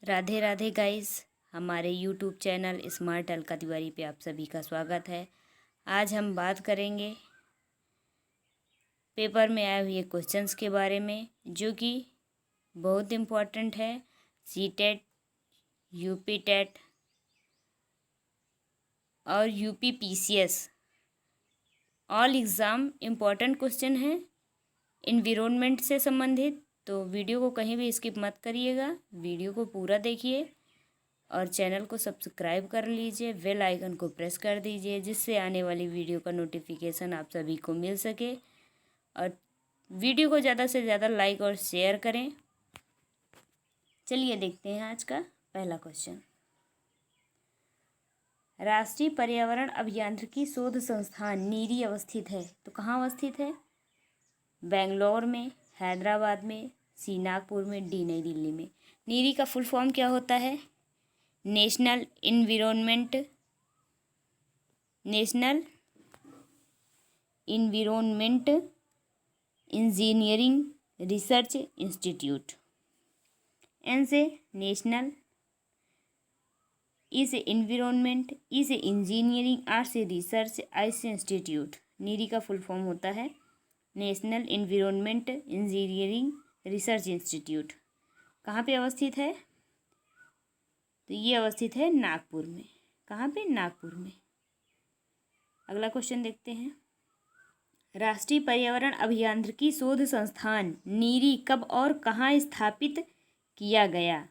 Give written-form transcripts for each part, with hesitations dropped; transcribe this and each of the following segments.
Radhe Radhe guys, हमारे YouTube channel smart Alka Tiwari पे आप सभी का स्वागत है। आज हम बात करेंगे पेपर में आए हुए क्वेश्चंस के बारे में, जो कि बहुत इम्पोर्टेंट है। सीटेट, यूपी टेट और UP PCS all exam important question हैं इन्विरोनमेंट से संबंधित। तो वीडियो को कहीं भी स्किप मत करिएगा, वीडियो को पूरा देखिए और चैनल को सब्सक्राइब कर लीजिए, बेल आइकन को प्रेस कर दीजिए, जिससे आने वाली वीडियो का नोटिफिकेशन आप सभी को मिल सके। और वीडियो को ज़्यादा से ज़्यादा लाइक और शेयर करें। चलिए देखते हैं आज का पहला क्वेश्चन। राष्ट्रीय पर्यावरण अभियांत्रिकी शोध संस्थान नीरी अवस्थित है, तो कहाँ अवस्थित है? बेंगलोर में, हैदराबाद में, सी नागपुर में, डी नई दिल्ली में। नीरी का फुल फॉर्म क्या होता है? National environment engineering research institute. N से नेशनल, ई से इन्विरोनमेंट, ई से इंजीनियरिंग, आर से रिसर्च, आई से इंस्टीट्यूट। नीरी का फुल फॉर्म होता है national environment engineering research institute. कहाँ पे अवस्थित है? तो ये अवस्थित है नागपुर में। कहाँ पे? नागपुर में। अगला क्वेश्चन देखते हैं। राष्ट्रीय पर्यावरण अभियांत्रिकी शोध संस्थान नीरी कब और कहाँ स्थापित किया गया?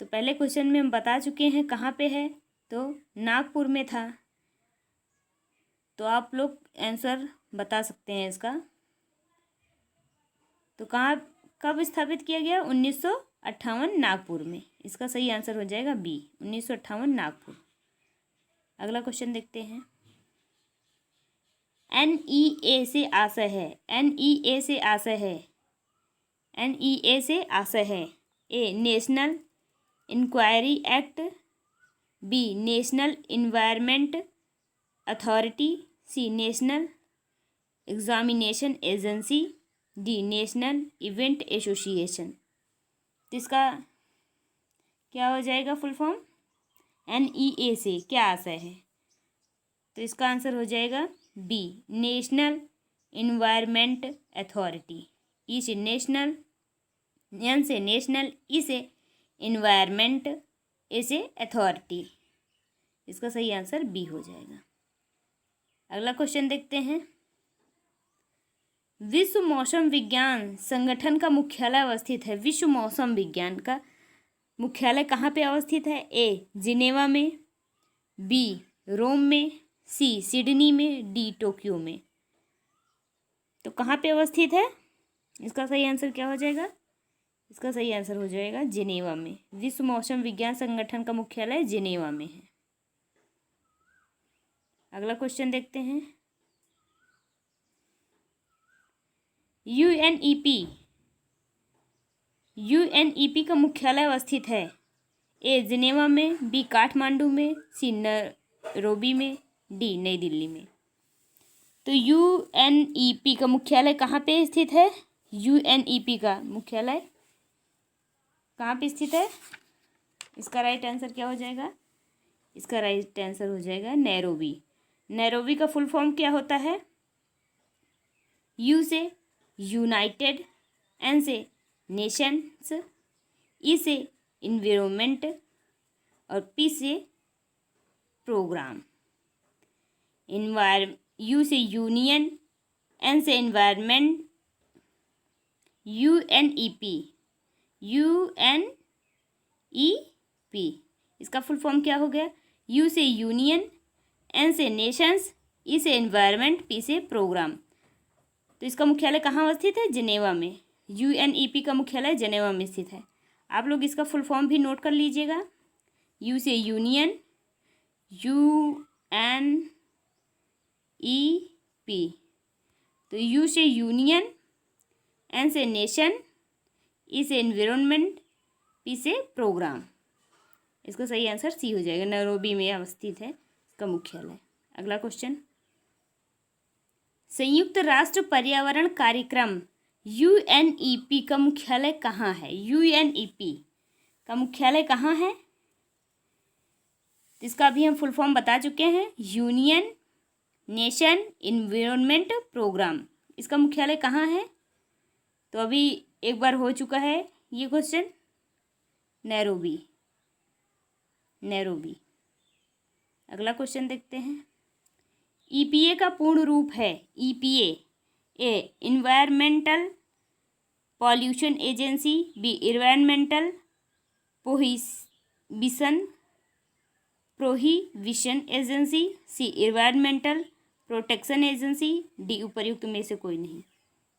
तो पहले क्वेश्चन में हम बता चुके हैं कहाँ पे है, तो नागपुर में था। तो आप लोग आंसर बता सकते हैं इसका। तो कहाँ, कब स्थापित किया गया? 1958 नागपुर में। इसका सही आंसर हो जाएगा बी, 1958 नागपुर। अगला क्वेश्चन देखते हैं। NEA से आशय है, NEA से आशय है, NEA से आशय है। A national inquiry act, B national environment authority, C national examination agency, D national event association. तो इसका क्या हो जाएगा फुल फॉर्म? NEA से क्या आशय है? तो इसका आंसर हो जाएगा बी नेशनल इन्वायरमेंट अथॉरिटी। ई से नेशनल, एन से नेशनल, ई से इन्वायरमेंट, ए से अथॉरिटी। इसका सही आंसर बी हो जाएगा। अगला क्वेश्चन देखते हैं। विश्व मौसम विज्ञान संगठन का मुख्यालय अवस्थित है। विश्व मौसम विज्ञान का मुख्यालय कहाँ पे अवस्थित है? ए जिनेवा में, बी रोम में, सी सिडनी में, डी टोक्यो में। तो कहाँ पे अवस्थित है? इसका सही आंसर क्या हो जाएगा? इसका सही आंसर हो जाएगा जिनेवा में। विश्व मौसम विज्ञान संगठन का मुख्यालय जिनेवा में है। अगला क्वेश्चन देखते हैं। यूएनईपी का मुख्यालय अवस्थित है। ए जिनेवा में, बी काठमांडू में, सी नैरोबी में, डी नई दिल्ली में। तो यूएनईपी का मुख्यालय कहाँ पे स्थित है? यूएनईपी का मुख्यालय कहाँ पे स्थित है? इसका राइट आंसर क्या हो जाएगा? इसका राइट आंसर हो जाएगा नैरोबी। नैरोबी का फुल फॉर्म क्या होता है? यू से यूनाइटेड, एन से नेशंस, ई से इन्वायरमेंट और पी से प्रोग्राम। यू से यूनियन, एन से इन्वायरमेंट, यूएनईपी, इसका फुल फॉर्म क्या हो गया? यू से यूनियन, एन से नेशंस, ई से इन्वायरमेंट, पी से प्रोग्राम। तो इसका मुख्यालय कहाँ अवस्थित है? जिनेवा में। यूएनईपी का मुख्यालय जिनेवा में स्थित है। आप लोग इसका फुल फॉर्म भी नोट कर लीजिएगा। यू से यूनियन, यूएनईपी। तो यू से यूनियन, एन से नेशन, ई से एनवायरनमेंट, पी से प्रोग्राम। इसका सही आंसर सी हो जाएगा। नैरोबी में अवस्थित है इसका मुख्यालय। अगला क्वेश्चन। संयुक्त राष्ट्र पर्यावरण कार्यक्रम यूएनईपी का मुख्यालय कहाँ है? यूएनईपी का मुख्यालय कहाँ है? इसका भी हम फुल फॉर्म बता चुके हैं, यूनियन नेशन इन्वायरमेंट प्रोग्राम। इसका मुख्यालय कहाँ है? तो अभी एक बार हो चुका है ये क्वेश्चन, नैरोबी। अगला क्वेश्चन देखते हैं। ईपीए का पूर्ण रूप है, EPA A environmental pollution agency, B environmental prohibition agency, C environmental protection agency, D उपर्युक्त में से कोई नहीं।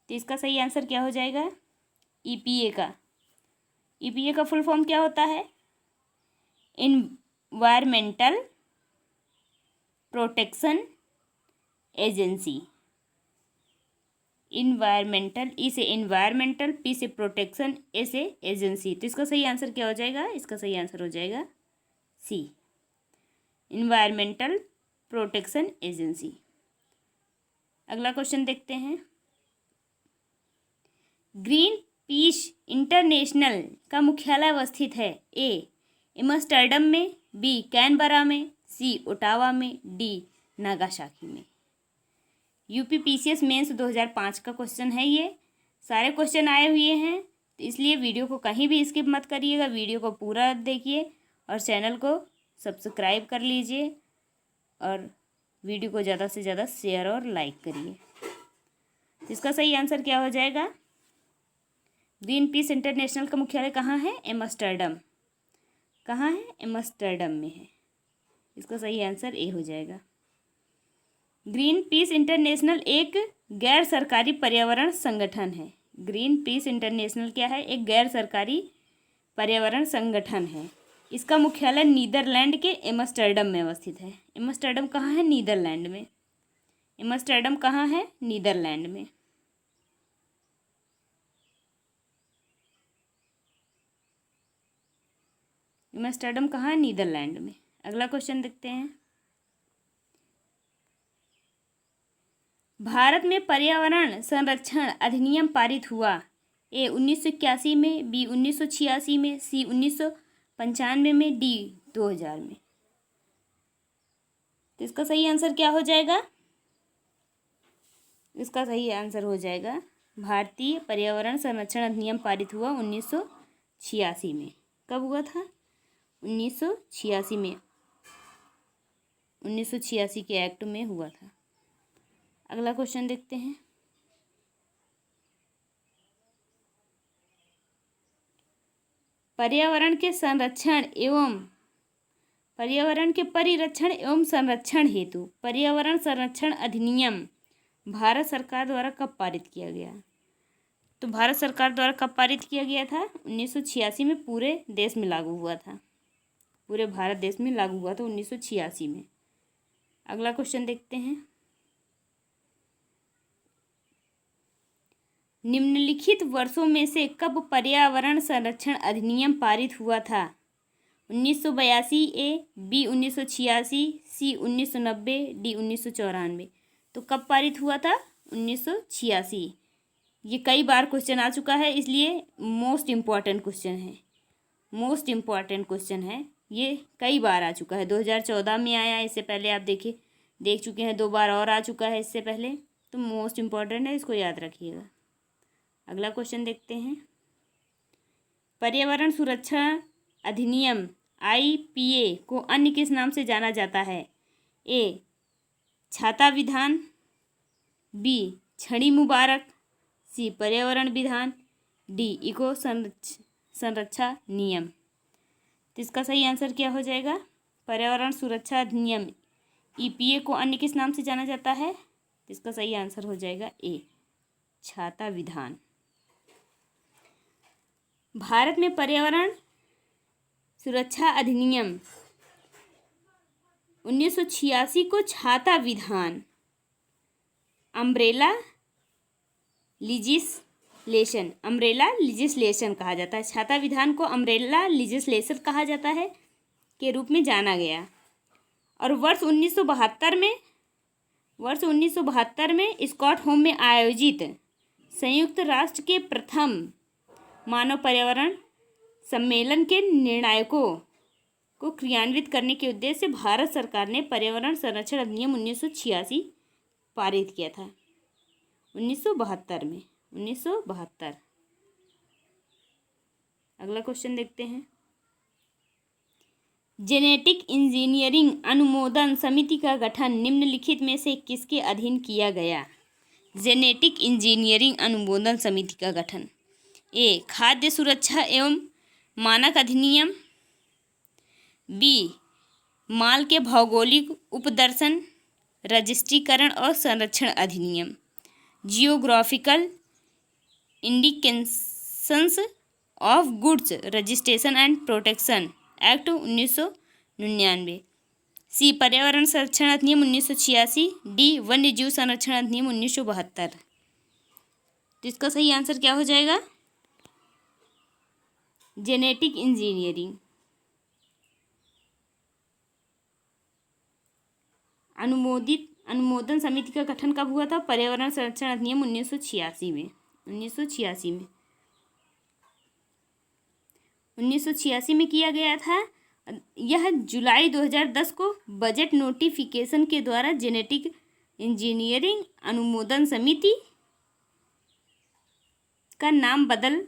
तो इसका सही आंसर क्या हो जाएगा? ईपीए का फुल फॉर्म क्या होता है? Environmental protection agency. इन्वायरमेंटल, ई से इन्वायरमेंटल, पी से प्रोटेक्शन, ए से एजेंसी। तो इसका सही आंसर क्या हो जाएगा? इसका सही आंसर हो जाएगा सी, इन्वायरमेंटल प्रोटेक्शन एजेंसी। अगला क्वेश्चन देखते हैं। ग्रीन पीस इंटरनेशनल का मुख्यालय अवस्थित है, ए एम्स्टर्डम में, बी कैनबरा में, सी ओटावा में, डी नागासाकी में। यूपीपीसीएस मेंस 2005 का क्वेश्चन है ये। सारे क्वेश्चन आए हुए हैं, तो इसलिए वीडियो को कहीं भी स्किप मत करिएगा, वीडियो को पूरा देखिए और चैनल को सब्सक्राइब कर लीजिए और वीडियो को ज़्यादा से ज़्यादा शेयर और लाइक करिए। इसका सही आंसर क्या हो जाएगा? ग्रीन पीस इंटरनेशनल का मुख्यालय कहाँ है? एम्स्टर्डम। कहाँ है? एम्स्टर्डम में है। इसका सही आंसर ए हो जाएगा। ग्रीन पीस इंटरनेशनल एक गैर सरकारी पर्यावरण संगठन है। ग्रीन पीस इंटरनेशनल क्या है? एक गैर सरकारी पर्यावरण संगठन है। इसका मुख्यालय नीदरलैंड के एम्स्टर्डम में अवस्थित है। एम्स्टर्डम कहाँ है? नीदरलैंड में। एम्स्टर्डम कहाँ है? नीदरलैंड में। एम्स्टर्डम कहाँ है? नीदरलैंड में। अगला क्वेश्चन देखते हैं। भारत में पर्यावरण संरक्षण अधिनियम पारित हुआ, ए 1981 में, बी 1986 में, सी 1995 में, डी 2000 में। तो इसका सही आंसर क्या हो जाएगा? इसका सही आंसर हो जाएगा भारतीय पर्यावरण संरक्षण अधिनियम पारित हुआ 1986 में। कब हुआ था? 1986 में। 1986 के एक्ट में हुआ था। अगला क्वेश्चन देखते हैं। पर्यावरण के परिरक्षण एवं संरक्षण हेतु पर्यावरण संरक्षण अधिनियम भारत सरकार द्वारा कब पारित किया गया? तो भारत सरकार द्वारा कब पारित किया गया था? 1986 में पूरे देश में लागू हुआ था। पूरे भारत देश में लागू हुआ था 1986 में। अगला क्वेश्चन देखते हैं। निम्नलिखित वर्षों में से कब पर्यावरण संरक्षण अधिनियम पारित हुआ था? 1982 ए, बी 1986, सी 1990, डी 1994। तो कब पारित हुआ था? 1986। ये कई बार क्वेश्चन आ चुका है, इसलिए मोस्ट इम्पॉर्टेंट क्वेश्चन है। ये कई बार आ चुका है। 2014 में आया, इससे पहले आप देख चुके हैं, 2 बार और आ चुका है इससे पहले। तो मोस्ट इम्पॉर्टेंट है, इसको याद रखिएगा। अगला क्वेश्चन देखते हैं। पर्यावरण सुरक्षा अधिनियम आईपीए को अन्य किस नाम से जाना जाता है? ए छाता विधान, बी छड़ी मुबारक, सी पर्यावरण विधान, डी इको संरक्षा नियम। तो इसका सही आंसर क्या हो जाएगा? पर्यावरण सुरक्षा अधिनियम ईपीए को अन्य किस नाम से जाना जाता है? तो इसका सही आंसर हो जाएगा ए छाता विधान। भारत में पर्यावरण सुरक्षा अधिनियम 1986 को छाता विधान अम्ब्रेला लिजिस्लेशन कहा जाता है। छाता विधान को अम्ब्रेला लिजिस्लेशन कहा जाता है के रूप में जाना गया। और वर्ष 1972 में स्टॉकहोम में आयोजित संयुक्त राष्ट्र के प्रथम मानव पर्यावरण सम्मेलन के निर्णायकों को क्रियान्वित करने के उद्देश्य से भारत सरकार ने पर्यावरण संरक्षण अधिनियम 1986 पारित किया था 1972 में 1972। अगला क्वेश्चन देखते हैं। जेनेटिक इंजीनियरिंग अनुमोदन समिति का गठन निम्नलिखित में से किसके अधीन किया गया? जेनेटिक इंजीनियरिंग अनुमोदन समिति का गठन ए खाद्य सुरक्षा एवं मानक अधिनियम, बी माल के भौगोलिक उपदर्शन रजिस्ट्रीकरण और संरक्षण अधिनियम, geographical indications of goods registration and protection act 1999, सी पर्यावरण संरक्षण अधिनियम 1986, डी वन्य जीव संरक्षण अधिनियम 1972। तो इसका सही आंसर क्या हो जाएगा? जेनेटिक इंजीनियरिंग अनुमोदन समिति का गठन कब हुआ था? पर्यावरण संरक्षण अधिनियम 1986 में 1986 में किया गया था। यह जुलाई 2010 को बजट नोटिफिकेशन के द्वारा जेनेटिक इंजीनियरिंग अनुमोदन समिति का नाम बदल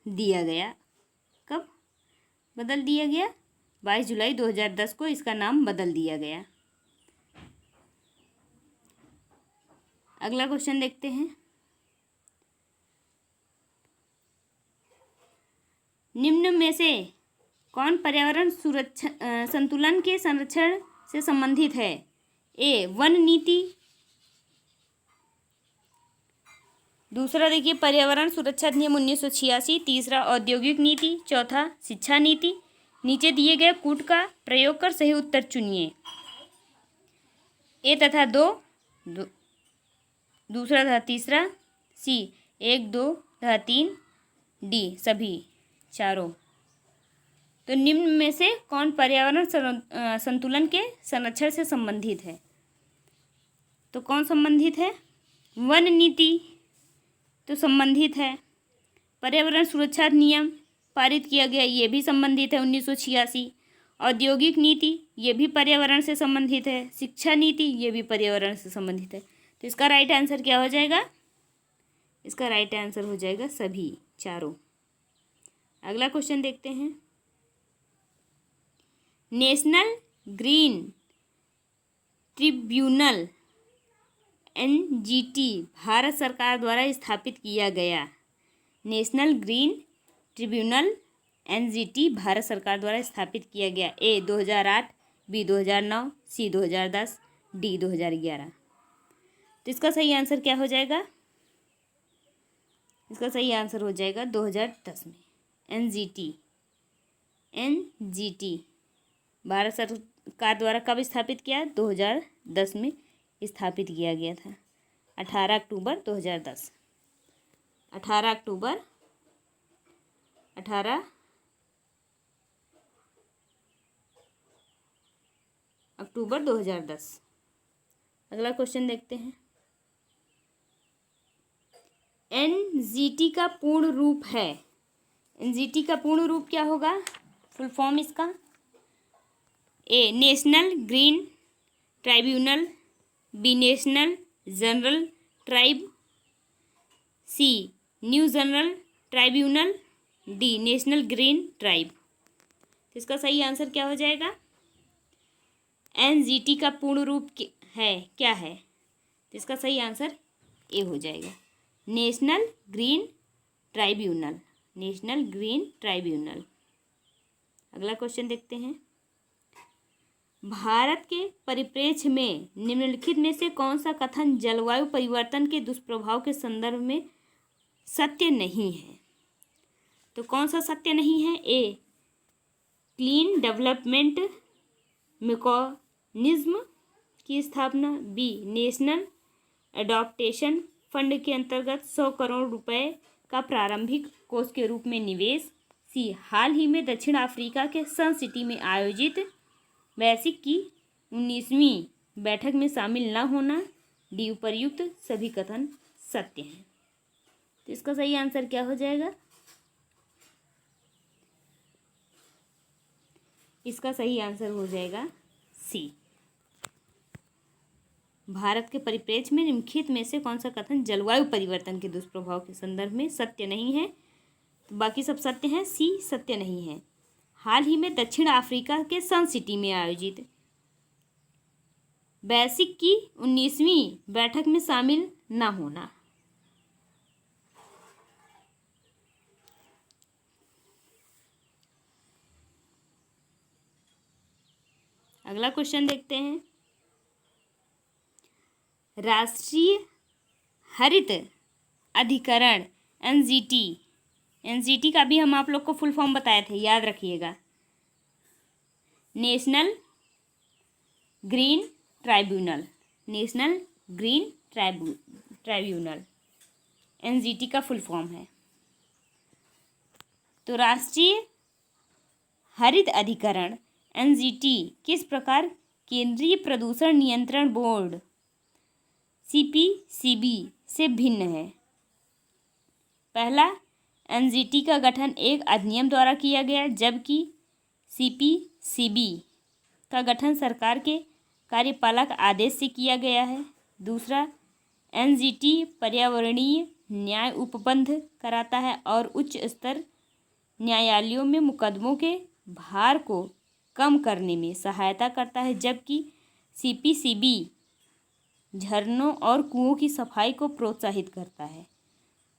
दिया गया। कब बदल दिया गया? 22 जुलाई 2010 को इसका नाम बदल दिया गया। अगला क्वेश्चन देखते हैं। निम्न में से कौन पर्यावरण सुरक्षा संतुलन के संरक्षण से संबंधित है? ए वन नीति, दूसरा देखिए पर्यावरण सुरक्षा अधिनियम 1986, तीसरा औद्योगिक नीति, चौथा शिक्षा नीति। नीचे दिए गए कूट का प्रयोग कर सही उत्तर चुनिए। ए तथा दो, दूसरा तथा तीसरा, सी 1 2 तथा 3, डी सभी चारों। तो निम्न में से कौन पर्यावरण संतुलन के संरक्षण से संबंधित है? तो कौन संबंधित है? वन नीति तो संबंधित है। पर्यावरण सुरक्षा अधिनियम पारित किया गया, ये भी संबंधित है 1986। औद्योगिक नीति ये भी पर्यावरण से संबंधित है। शिक्षा नीति ये भी पर्यावरण से संबंधित है। तो इसका राइट आंसर क्या हो जाएगा? इसका राइट आंसर हो जाएगा सभी चारों। अगला क्वेश्चन देखते हैं। National green tribunal NGT Bharat सरकार द्वारा स्थापित किया गया। National green tribunal NGT Bharat सरकार द्वारा स्थापित किया गया। ए 2008, बी 2009, सी 2010, डी 2011। तो इसका सही आंसर क्या हो जाएगा? इसका सही आंसर हो जाएगा 2010 में। NGT भारत सरकार द्वारा कब स्थापित किया? 2010 में स्थापित किया गया था। 18 अक्टूबर 2010। 18 अक्टूबर 2010। अगला क्वेश्चन देखते हैं। NGT का पूर्ण रूप है। NGT का पूर्ण रूप क्या होगा? फुल फॉर्म इसका? A national green tribunal, B national general tribe, C new general tribunal, D national green tribe. तो इसका सही आंसर क्या हो जाएगा? NGT का पूर्ण रूप क्या है? तो इसका सही आंसर ए हो जाएगा, national green tribunal. National green tribunal. अगला क्वेश्चन देखते हैं। भारत के परिप्रेक्ष्य में निम्नलिखित में से कौन सा कथन जलवायु परिवर्तन के दुष्प्रभाव के संदर्भ में सत्य नहीं है? तो कौन सा सत्य नहीं है? ए क्लीन डेवलपमेंट मैकेनिज्म की स्थापना, बी नेशनल एडॉप्टेशन फंड के अंतर्गत 100 करोड़ रुपए का प्रारंभिक कोष के रूप में निवेश, सी हाल ही में दक्षिण अफ्रीका के सन सिटी में आयोजित वैश्विक की 19वीं बैठक में शामिल न होना, डी उपर्युक्त सभी कथन सत्य हैं। तो इसका सही आंसर क्या हो जाएगा? इसका सही आंसर हो जाएगा सी। भारत के परिप्रेक्ष्य में निम्नलिखित में से कौन सा कथन जलवायु परिवर्तन के दुष्प्रभाव के संदर्भ में सत्य नहीं है? तो बाकी सब सत्य हैं, सी सत्य नहीं है। हाल ही में दक्षिण अफ्रीका के सन सिटी में आयोजित वैश्विक की 19वीं बैठक में शामिल न होना। अगला क्वेश्चन देखते हैं। राष्ट्रीय हरित अधिकरण एनजीटी का भी हम आप लोग को फुल फॉर्म बताए थे, याद रखिएगा। नेशनल ग्रीन ट्राइब्यूनल एनजीटी का फुल फॉर्म है। तो राष्ट्रीय हरित अधिकरण एनजीटी किस प्रकार केंद्रीय प्रदूषण नियंत्रण बोर्ड सीपीसीबी से भिन्न है? पहला, एनजीटी का गठन एक अधिनियम द्वारा किया गया, जबकि सीपीसीबी का गठन सरकार के कार्यपालक आदेश से किया गया है। दूसरा, एनजीटी पर्यावरणीय न्याय उपबंध कराता है और उच्च स्तर न्यायालयों में मुकदमों के भार को कम करने में सहायता करता है, जबकि सीपीसीबी झरनों और कुओं की सफाई को प्रोत्साहित करता है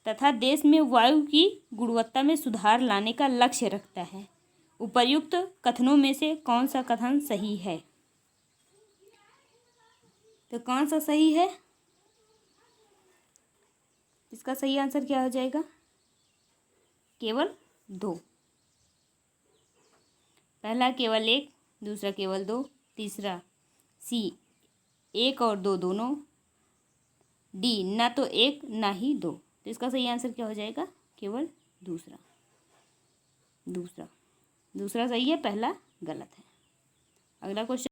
तथा देश में वायु की गुणवत्ता में सुधार लाने का लक्ष्य रखता है। उपर्युक्त कथनों में से कौन सा कथन सही है? तो कौन सा सही है? इसका सही आंसर क्या हो जाएगा? केवल 2। पहला केवल 1, दूसरा केवल 2, तीसरा सी 1 और 2 दोनों, डी ना तो 1 ना ही 2। तो इसका सही आंसर क्या हो जाएगा? केवल दूसरा सही है, पहला गलत है। अगला क्वेश्चन